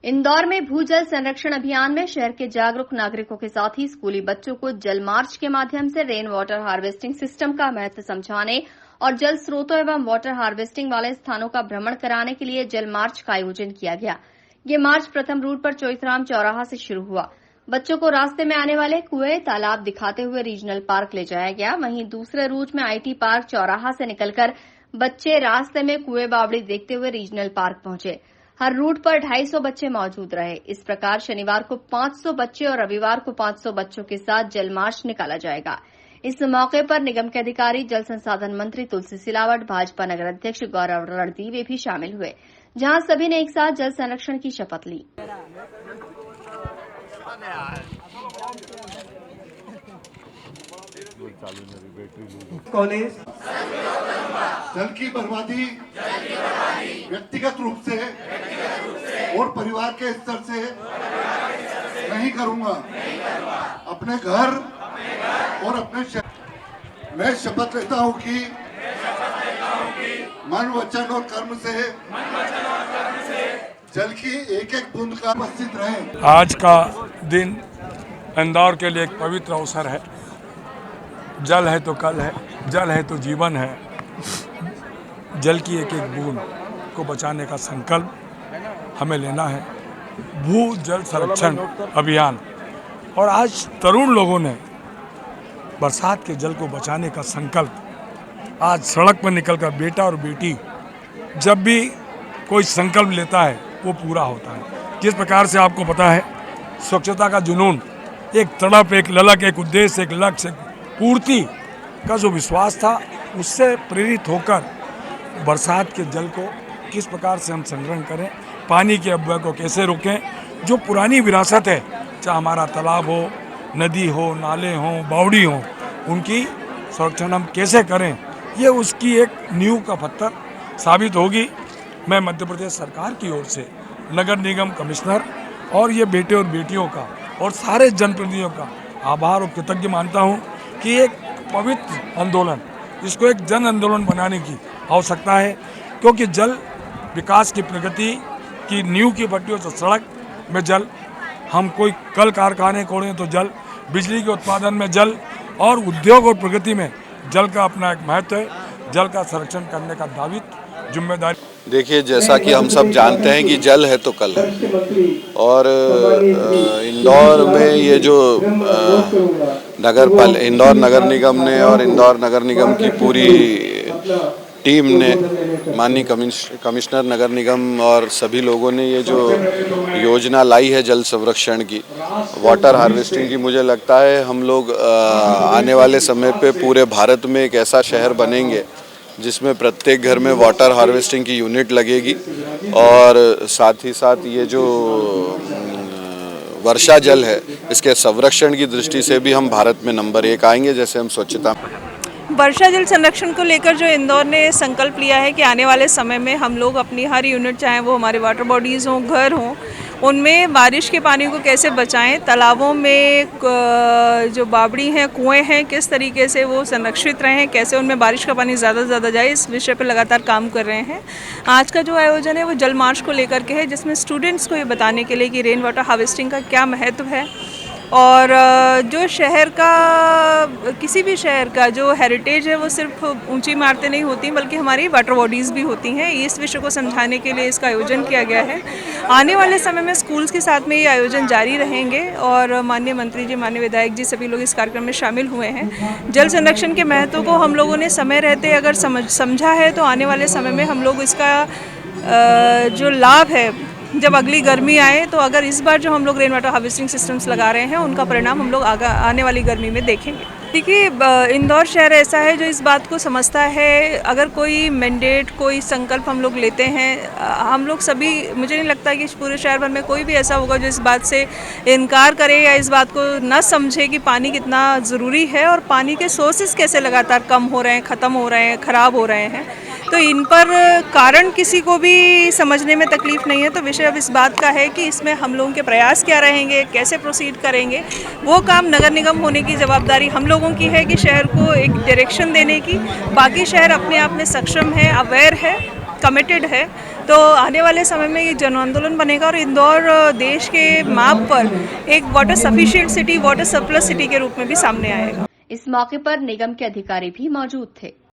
इंदौर में भूजल संरक्षण अभियान में शहर के जागरूक नागरिकों के साथ ही स्कूली बच्चों को जल मार्च के माध्यम से रेन वाटर हार्वेस्टिंग सिस्टम का महत्व समझाने और जल स्रोतों एवं वाटर हार्वेस्टिंग वाले स्थानों का भ्रमण कराने के लिए जल मार्च का आयोजन किया गया। ये मार्च प्रथम रूट पर चोइथराम चौराहा से शुरू हुआ। बच्चों को रास्ते में आने वाले कुएं तालाब दिखाते हुए रीजनल पार्क ले जाया गया। वहीं दूसरे रूट में आईटी पार्क चौराहा से निकलकर बच्चे रास्ते में कुएं बावड़ी देखते हुए रीजनल पार्क पहुंचे। हर रूट पर 250 बच्चे मौजूद रहे। इस प्रकार शनिवार को 500 बच्चे और रविवार को 500 बच्चों के साथ जल मार्च निकाला जाएगा। इस मौके पर निगम के अधिकारी, जल संसाधन मंत्री तुलसी सिलावट, भाजपा नगर अध्यक्ष गौरव रणदीवे भी शामिल हुए, जहां सभी ने एक साथ जल संरक्षण की शपथ ली। कॉलेज जल की बर्बादी व्यक्तिगत रूप से और परिवार के स्तर से नहीं करूंगा। अपने घर और अपने शहर मैं शपथ लेता हूं कि मन, वचन और कर्म से जल की एक एक बूंद का उपस्थित रहे। आज का दिन इंदौर के लिए एक पवित्र अवसर है। जल है तो कल है, जल है तो जीवन है। जल की एक एक बूंद को बचाने का संकल्प हमें लेना है। भू जल संरक्षण अभियान, और आज तरुण लोगों ने बरसात के जल को बचाने का संकल्प आज सड़क पर निकलकर बेटा और बेटी जब भी कोई संकल्प लेता है वो पूरा होता है। जिस प्रकार से आपको पता है, स्वच्छता का जुनून, एक तड़प, एक ललक, एक उद्देश्य, एक लक्ष्य, पूर्ति का जो विश्वास था, उससे प्रेरित होकर बरसात के जल को किस प्रकार से हम संग्रहण करें, पानी के अपव्यय को कैसे रोकें, जो पुरानी विरासत है, चाहे हमारा तालाब हो, नदी हो, नाले हों, बावड़ी हों, उनकी संरक्षण हम कैसे करें, ये उसकी एक नींव का पत्थर साबित होगी। मैं मध्य प्रदेश सरकार की ओर से नगर निगम कमिश्नर और ये बेटे और बेटियों का और सारे जनप्रतिनिधियों का आभार और कृतज्ञ मानता हूँ कि एक पवित्र आंदोलन, इसको एक जन आंदोलन बनाने की आवश्यकता है, क्योंकि जल विकास की प्रगति की नींव की पट्टियों से सड़क में जल, हम कोई कल कारखाने खोलें तो जल, बिजली के उत्पादन में जल, और उद्योग और प्रगति में जल का अपना एक महत्व है। जल का संरक्षण करने का दायित्व, जिम्मेदारी। देखिए, जैसा कि हम सब जानते हैं कि जल है तो कल है, और इंदौर में ये जो इंदौर नगर निगम ने और इंदौर नगर निगम की पूरी टीम ने, माननीय कमिश्नर नगर निगम और सभी लोगों ने ये जो योजना लाई है जल संरक्षण की, वाटर हार्वेस्टिंग की, मुझे लगता है हम लोग आने वाले समय पे पूरे भारत में एक ऐसा शहर बनेंगे जिसमें प्रत्येक घर में वाटर हार्वेस्टिंग की यूनिट लगेगी, और साथ ही साथ ये जो वर्षा जल है, इसके संरक्षण की दृष्टि से भी हम भारत में नंबर 1 आएंगे। जैसे हम स्वच्छता, वर्षा जल संरक्षण को लेकर जो इंदौर ने संकल्प लिया है कि आने वाले समय में हम लोग अपनी हर यूनिट, चाहे वो हमारे वाटर बॉडीज़ हों, घर हों, उनमें बारिश के पानी को कैसे बचाएं, तालाबों में जो बावड़ी हैं, कुएं हैं, किस तरीके से वो संरक्षित रहें, कैसे उनमें बारिश का पानी ज़्यादा से ज़्यादा जाए, इस विषय पर लगातार काम कर रहे हैं। आज का जो आयोजन है वो जल मार्च को लेकर के है, जिसमें स्टूडेंट्स को ये बताने के लिए कि रेन वाटर हार्वेस्टिंग का क्या महत्व है, और जो शहर का, किसी भी शहर का जो हेरिटेज है वो सिर्फ ऊंची इमारतें नहीं होती, बल्कि हमारी वाटर बॉडीज़ भी होती हैं। इस विषय को समझाने के लिए इसका आयोजन किया गया है। आने वाले समय में स्कूल्स के साथ में ये आयोजन जारी रहेंगे, और माननीय मंत्री जी, माननीय विधायक जी, सभी लोग इस कार्यक्रम में शामिल हुए हैं। जल संरक्षण के महत्व को हम लोगों ने समय रहते अगर समझा है, तो आने वाले समय में हम लोग इसका जो लाभ है, जब अगली गर्मी आए, तो अगर इस बार जो हम लोग रेन वाटर हार्वेस्टिंग सिस्टम्स लगा रहे हैं, उनका परिणाम हम लोग आने वाली गर्मी में देखेंगे। देखिए, इंदौर शहर ऐसा है जो इस बात को समझता है, अगर कोई मैंडेट, कोई संकल्प हम लोग लेते हैं, हम लोग सभी, मुझे नहीं लगता कि पूरे शहर भर में कोई भी ऐसा होगा जो इस बात से इनकार करे या इस बात को न समझे कि पानी कितना ज़रूरी है, और पानी के सोर्सेज कैसे लगातार कम हो रहे हैं, ख़त्म हो रहे हैं, ख़राब हो रहे हैं। तो इन पर कारण किसी को भी समझने में तकलीफ़ नहीं है। तो विषय अब इस बात का है कि इसमें हम लोगों के प्रयास क्या रहेंगे, कैसे प्रोसीड करेंगे, वो काम नगर निगम होने की जवाबदारी हम लोगों की है कि शहर को एक डायरेक्शन देने की। बाकी शहर अपने आप में सक्षम है, अवेयर है, कमिटेड है, तो आने वाले समय में ये जन आंदोलन बनेगा और इंदौर देश के मैप पर एक water sufficient city, water surplus city के रूप में भी सामने आएगा। इस मौके पर निगम के अधिकारी भी मौजूद थे।